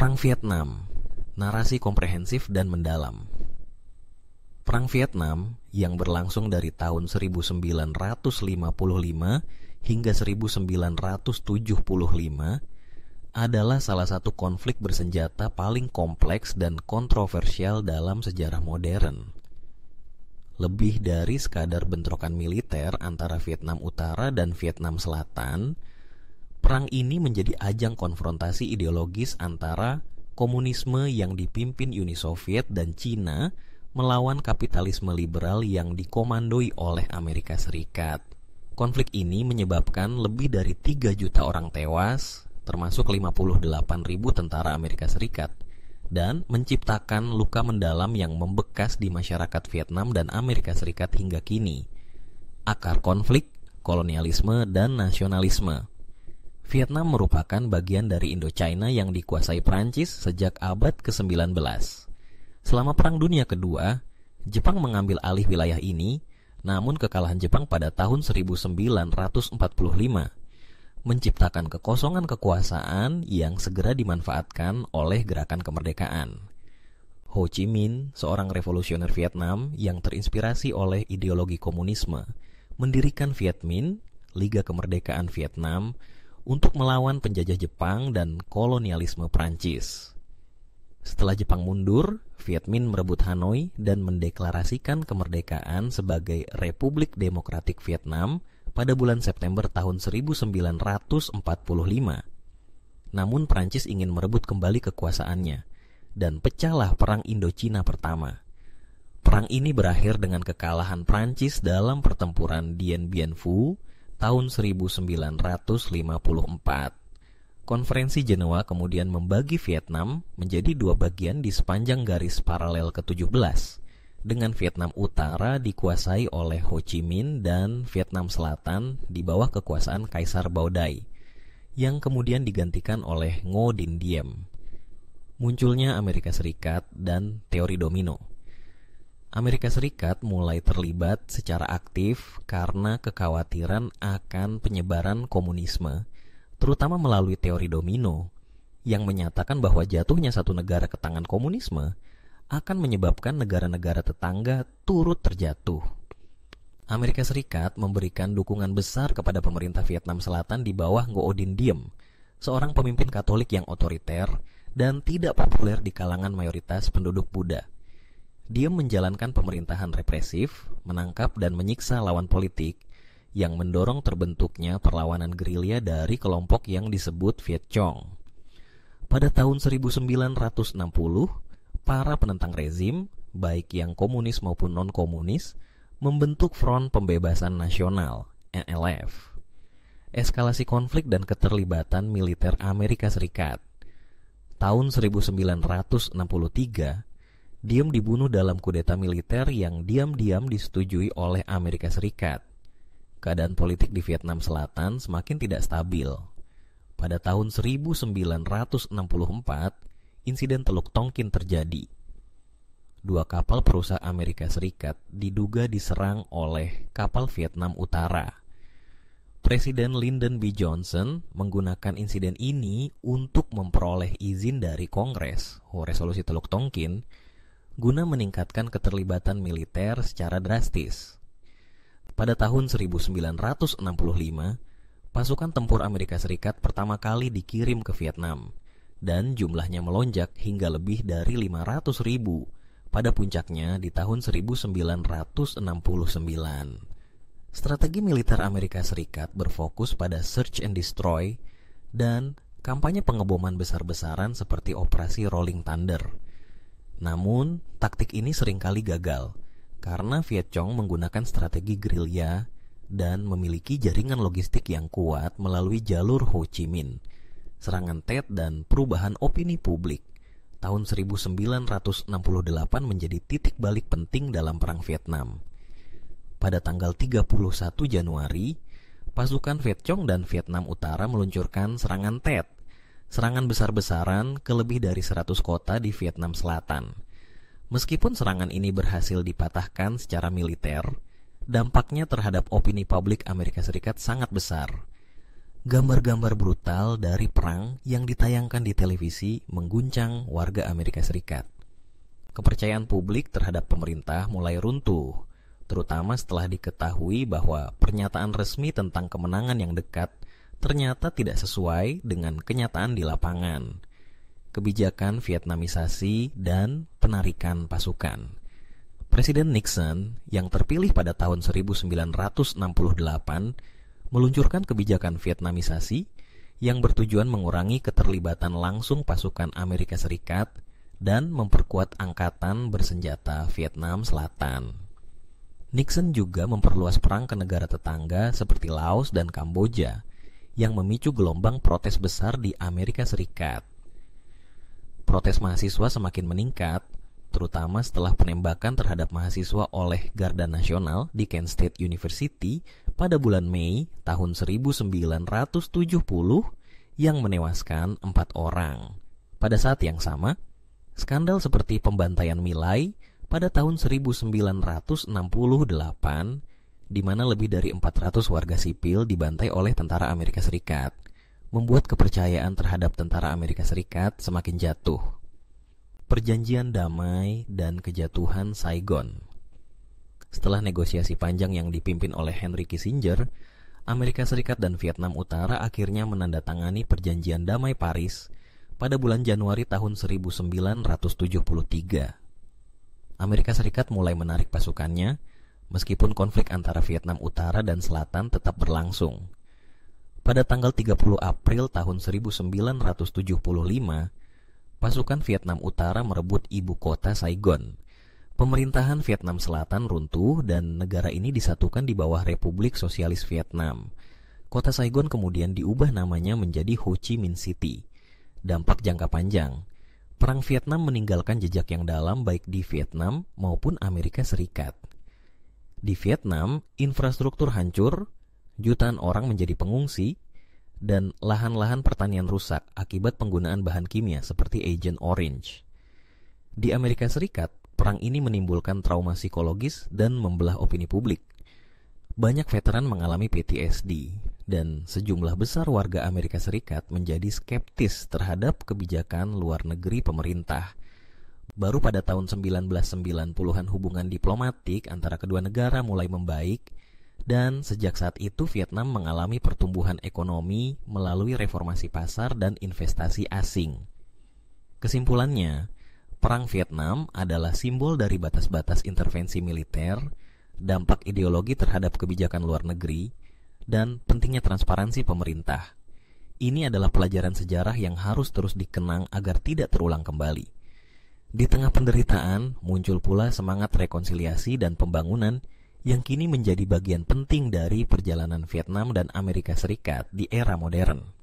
Perang Vietnam, narasi komprehensif dan mendalam. Perang Vietnam yang berlangsung dari tahun 1955 hingga 1975 adalah salah satu konflik bersenjata paling kompleks dan kontroversial dalam sejarah modern. Lebih dari sekadar bentrokan militer antara Vietnam Utara dan Vietnam Selatan, perang ini menjadi ajang konfrontasi ideologis antara komunisme yang dipimpin Uni Soviet dan Cina melawan kapitalisme liberal yang dikomandoi oleh Amerika Serikat. Konflik ini menyebabkan lebih dari 3 juta orang tewas, termasuk 58.000 tentara Amerika Serikat, dan menciptakan luka mendalam yang membekas di masyarakat Vietnam dan Amerika Serikat hingga kini. Akar konflik, kolonialisme, dan nasionalisme. Vietnam merupakan bagian dari Indochina yang dikuasai Prancis sejak abad ke-19. Selama Perang Dunia Kedua, Jepang mengambil alih wilayah ini, namun kekalahan Jepang pada tahun 1945 menciptakan kekosongan kekuasaan yang segera dimanfaatkan oleh gerakan kemerdekaan. Ho Chi Minh, seorang revolusioner Vietnam yang terinspirasi oleh ideologi komunisme, mendirikan Viet Minh, Liga Kemerdekaan Vietnam, untuk melawan penjajah Jepang dan kolonialisme Prancis. Setelah Jepang mundur, Viet Minh merebut Hanoi dan mendeklarasikan kemerdekaan sebagai Republik Demokratik Vietnam pada bulan September tahun 1945. Namun Prancis ingin merebut kembali kekuasaannya, dan pecahlah Perang Indochina pertama. Perang ini berakhir dengan kekalahan Prancis dalam pertempuran Dien Bien Phu tahun 1954. Konferensi Jenewa kemudian membagi Vietnam menjadi 2 bagian di sepanjang garis paralel ke-17, dengan Vietnam Utara dikuasai oleh Ho Chi Minh dan Vietnam Selatan di bawah kekuasaan Kaisar Bao Dai, yang kemudian digantikan oleh Ngo Dinh Diem. Munculnya Amerika Serikat dan teori domino. Amerika Serikat mulai terlibat secara aktif karena kekhawatiran akan penyebaran komunisme, terutama melalui teori domino, yang menyatakan bahwa jatuhnya satu negara ke tangan komunisme akan menyebabkan negara-negara tetangga turut terjatuh. Amerika Serikat memberikan dukungan besar kepada pemerintah Vietnam Selatan di bawah Ngo Dinh Diem, seorang pemimpin Katolik yang otoriter dan tidak populer di kalangan mayoritas penduduk Buddha. Dia menjalankan pemerintahan represif, menangkap dan menyiksa lawan politik, yang mendorong terbentuknya perlawanan gerilya dari kelompok yang disebut Viet Cong. Pada tahun 1960, para penentang rezim, baik yang komunis maupun non-komunis, membentuk Front Pembebasan Nasional, NLF. Eskalasi konflik dan keterlibatan militer Amerika Serikat. Tahun 1963, Diem dibunuh dalam kudeta militer yang diam-diam disetujui oleh Amerika Serikat. Keadaan politik di Vietnam Selatan semakin tidak stabil. Pada tahun 1964, insiden Teluk Tonkin terjadi. 2 kapal perusahaan Amerika Serikat diduga diserang oleh kapal Vietnam Utara. Presiden Lyndon B. Johnson menggunakan insiden ini untuk memperoleh izin dari Kongres, Resolusi Teluk Tonkin, guna meningkatkan keterlibatan militer secara drastis. Pada tahun 1965, pasukan tempur Amerika Serikat pertama kali dikirim ke Vietnam, dan jumlahnya melonjak hingga lebih dari 500.000 pada puncaknya di tahun 1969. Strategi militer Amerika Serikat berfokus pada search and destroy dan kampanye pengeboman besar-besaran seperti Operasi Rolling Thunder. Namun, taktik ini seringkali gagal karena Viet Cong menggunakan strategi gerilya dan memiliki jaringan logistik yang kuat melalui jalur Ho Chi Minh. Serangan Tet dan perubahan opini publik tahun 1968 menjadi titik balik penting dalam Perang Vietnam. Pada tanggal 31 Januari, pasukan Viet Cong dan Vietnam Utara meluncurkan serangan Tet, serangan besar-besaran ke lebih dari 100 kota di Vietnam Selatan. Meskipun serangan ini berhasil dipatahkan secara militer, dampaknya terhadap opini publik Amerika Serikat sangat besar. Gambar-gambar brutal dari perang yang ditayangkan di televisi mengguncang warga Amerika Serikat. Kepercayaan publik terhadap pemerintah mulai runtuh, terutama setelah diketahui bahwa pernyataan resmi tentang kemenangan yang dekat ternyata tidak sesuai dengan kenyataan di lapangan. Kebijakan Vietnamisasi dan penarikan pasukan. Presiden Nixon yang terpilih pada tahun 1968 meluncurkan kebijakan Vietnamisasi yang bertujuan mengurangi keterlibatan langsung pasukan Amerika Serikat dan memperkuat angkatan bersenjata Vietnam Selatan. Nixon juga memperluas perang ke negara tetangga seperti Laos dan Kamboja yang memicu gelombang protes besar di Amerika Serikat. Protes mahasiswa semakin meningkat, terutama setelah penembakan terhadap mahasiswa oleh Garda Nasional di Kent State University pada bulan Mei tahun 1970 yang menewaskan 4 orang. Pada saat yang sama, skandal seperti pembantaian My Lai pada tahun 1968, di mana lebih dari 400 warga sipil dibantai oleh tentara Amerika Serikat, membuat kepercayaan terhadap tentara Amerika Serikat semakin jatuh. Perjanjian damai dan kejatuhan Saigon. Setelah negosiasi panjang yang dipimpin oleh Henry Kissinger, Amerika Serikat dan Vietnam Utara akhirnya menandatangani Perjanjian Damai Paris pada bulan Januari tahun 1973. Amerika Serikat mulai menarik pasukannya, meskipun konflik antara Vietnam Utara dan Selatan tetap berlangsung. Pada tanggal 30 April tahun 1975, pasukan Vietnam Utara merebut ibu kota Saigon. Pemerintahan Vietnam Selatan runtuh dan negara ini disatukan di bawah Republik Sosialis Vietnam. Kota Saigon kemudian diubah namanya menjadi Ho Chi Minh City. Dampak jangka panjang. Perang Vietnam meninggalkan jejak yang dalam baik di Vietnam maupun Amerika Serikat. Di Vietnam, infrastruktur hancur, jutaan orang menjadi pengungsi, dan lahan-lahan pertanian rusak akibat penggunaan bahan kimia seperti Agent Orange. Di Amerika Serikat, perang ini menimbulkan trauma psikologis dan membelah opini publik. Banyak veteran mengalami PTSD, dan sejumlah besar warga Amerika Serikat menjadi skeptis terhadap kebijakan luar negeri pemerintah. Baru pada tahun 1990-an hubungan diplomatik antara kedua negara mulai membaik, dan sejak saat itu Vietnam mengalami pertumbuhan ekonomi melalui reformasi pasar dan investasi asing. Kesimpulannya, Perang Vietnam adalah simbol dari batas-batas intervensi militer, dampak ideologi terhadap kebijakan luar negeri, dan pentingnya transparansi pemerintah. Ini adalah pelajaran sejarah yang harus terus dikenang agar tidak terulang kembali. Di tengah penderitaan, muncul pula semangat rekonsiliasi dan pembangunan yang kini menjadi bagian penting dari perjalanan Vietnam dan Amerika Serikat di era modern.